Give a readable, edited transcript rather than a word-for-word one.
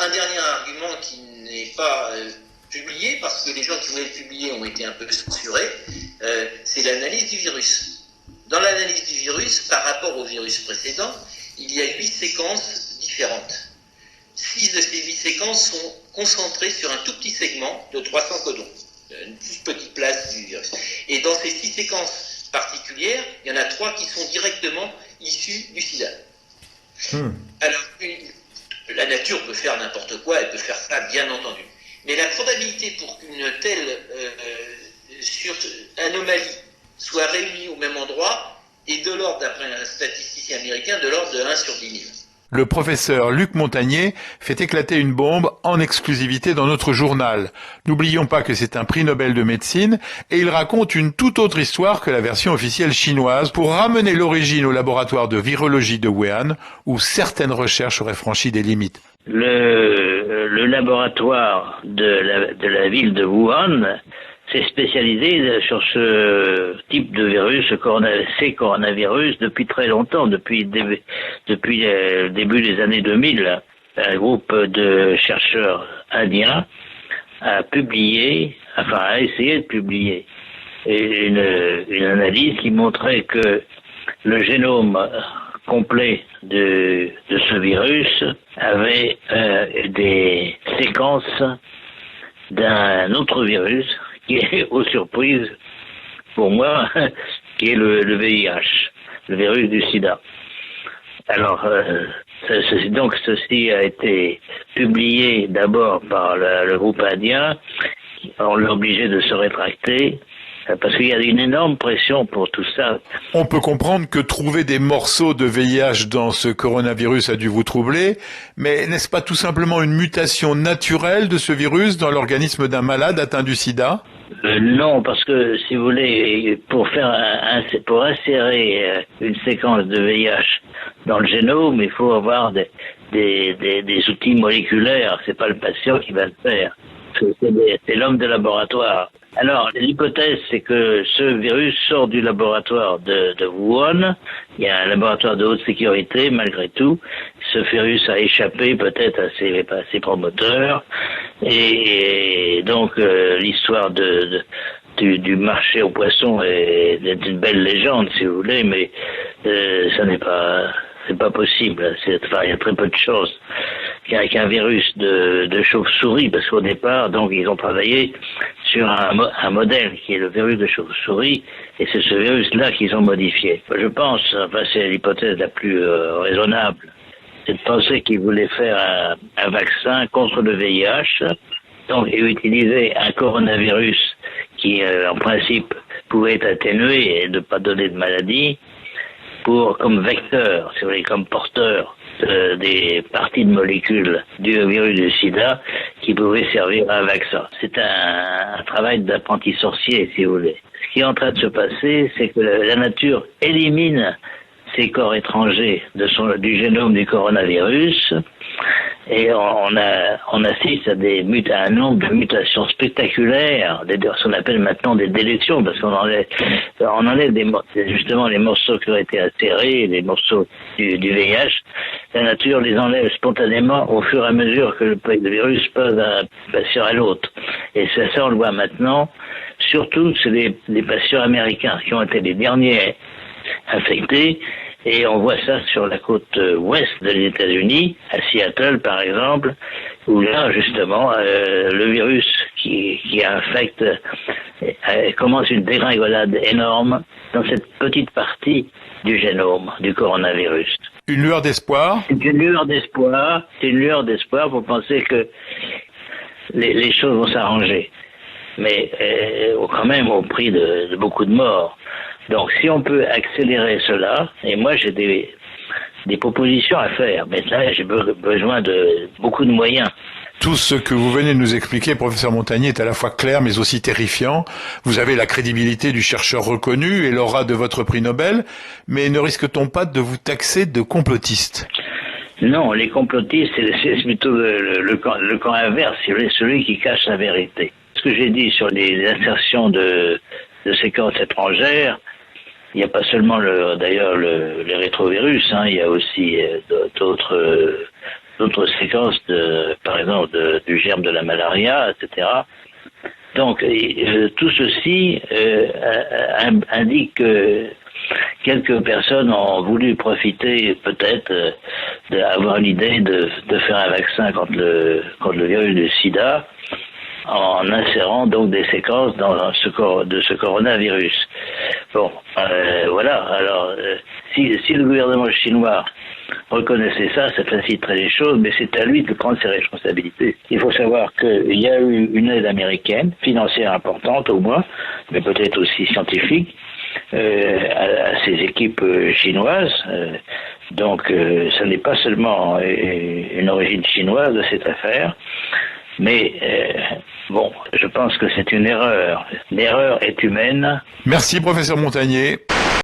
un dernier argument qui n'est pas publié, parce que les gens qui voulaient le publier ont été un peu censurés, c'est l'analyse du virus. Dans l'analyse du virus, par rapport au virus précédent, il y a 8 séquences différentes. 6 de ces 8 séquences sont concentrées sur un tout petit segment de 300 codons, une toute petite place du virus. Et dans ces 6 séquences particulières, il y en a 3 qui sont directement issues du sida. Alors, la nature peut faire n'importe quoi, elle peut faire ça, bien entendu. Mais la probabilité pour qu'une telle anomalie soit réunie au même endroit est de l'ordre, d'après un statisticien américain, de l'ordre de 1 sur 10 000. Le professeur Luc Montagnier fait éclater une bombe en exclusivité dans notre journal. N'oublions pas que c'est un prix Nobel de médecine et il raconte une toute autre histoire que la version officielle chinoise pour ramener l'origine au laboratoire de virologie de Wuhan où certaines recherches auraient franchi des limites. Le laboratoire de la ville de Wuhan s'est spécialisé sur ce type de virus, ces coronavirus, depuis très longtemps, depuis le début des années 2000. Un groupe de chercheurs indiens a essayé de publier une analyse qui montrait que le génome complet de ce virus avait des séquences d'un autre virus qui est, aux surprises, pour moi, qui est le VIH, le virus du sida. Alors, ceci a été publié d'abord par le groupe indien. On l'a obligé de se rétracter parce qu'il y a une énorme pression pour tout ça. On peut comprendre que trouver des morceaux de VIH dans ce coronavirus a dû vous troubler, mais n'est-ce pas tout simplement une mutation naturelle de ce virus dans l'organisme d'un malade atteint du sida ? Non, parce que, si vous voulez, pour insérer une séquence de VIH dans le génome, il faut avoir des outils moléculaires. C'est pas le patient qui va le faire. C'est l'homme de laboratoire. Alors, l'hypothèse, c'est que ce virus sort du laboratoire de Wuhan. Il y a un laboratoire de haute sécurité, malgré tout. Ce virus a échappé peut-être à ses promoteurs. Et donc, l'histoire du marché aux poissons est une belle légende, si vous voulez, mais ça n'est pas possible. Il y a très peu de choses qu'un virus de chauve-souris, parce qu'au départ, donc, ils ont travaillé sur un modèle qui est le virus de chauve-souris, et c'est ce virus-là qu'ils ont modifié. Je pense, c'est l'hypothèse la plus raisonnable, c'est de penser qu'ils voulaient faire un vaccin contre le VIH, donc, et utiliser un coronavirus qui, en principe, pouvait être atténué et ne pas donner de maladie, comme vecteur, si vous voulez, comme porteur des parties de molécules du virus du sida qui pouvaient servir à un vaccin. C'est un travail d'apprenti sorcier, si vous voulez. Ce qui est en train de se passer, c'est que la nature élimine ces corps étrangers du génome du coronavirus et on assiste à un nombre de mutations spectaculaires, ce qu'on appelle maintenant des délétions, parce qu'on enlève justement les morceaux qui ont été altérés, les morceaux du VIH. La nature les enlève spontanément au fur et à mesure que le virus passe d'un patient à l'autre. Et ça, on le voit maintenant. Surtout, c'est les patients américains qui ont été les derniers infectés. Et on voit ça sur la côte ouest des États-Unis, à Seattle par exemple, où là justement le virus qui infecte commence une dégringolade énorme dans cette petite partie du génome du coronavirus. Une lueur d'espoir ? C'est une lueur d'espoir pour penser que les choses vont s'arranger, mais quand même au prix de beaucoup de morts. Donc, si on peut accélérer cela, et moi j'ai des propositions à faire, mais là j'ai besoin de beaucoup de moyens. Tout ce que vous venez de nous expliquer, professeur Montagnier, est à la fois clair mais aussi terrifiant. Vous avez la crédibilité du chercheur reconnu et l'aura de votre prix Nobel, mais ne risque-t-on pas de vous taxer de complotiste ? Non, les complotistes, c'est plutôt le camp inverse, celui qui cache la vérité. Ce que j'ai dit sur les insertions de séquences étrangères, il n'y a pas seulement les rétrovirus, il y a aussi d'autres d'autres séquences, par exemple, du germe de la malaria, etc. Donc, tout ceci indique que quelques personnes ont voulu profiter peut-être d'avoir l'idée de faire un vaccin contre le virus du sida en insérant donc des séquences dans ce coronavirus. Bon, voilà. Alors, si le gouvernement chinois reconnaissait ça faciliterait les choses, mais c'est à lui de prendre ses responsabilités. Il faut savoir qu'il y a eu une aide américaine, financière importante au moins, mais peut-être aussi scientifique, à ces équipes chinoises. Donc, ce n'est pas seulement une origine chinoise de cette affaire, mais bon, je pense que c'est une erreur. L'erreur est humaine. Merci, professeur Montagnier.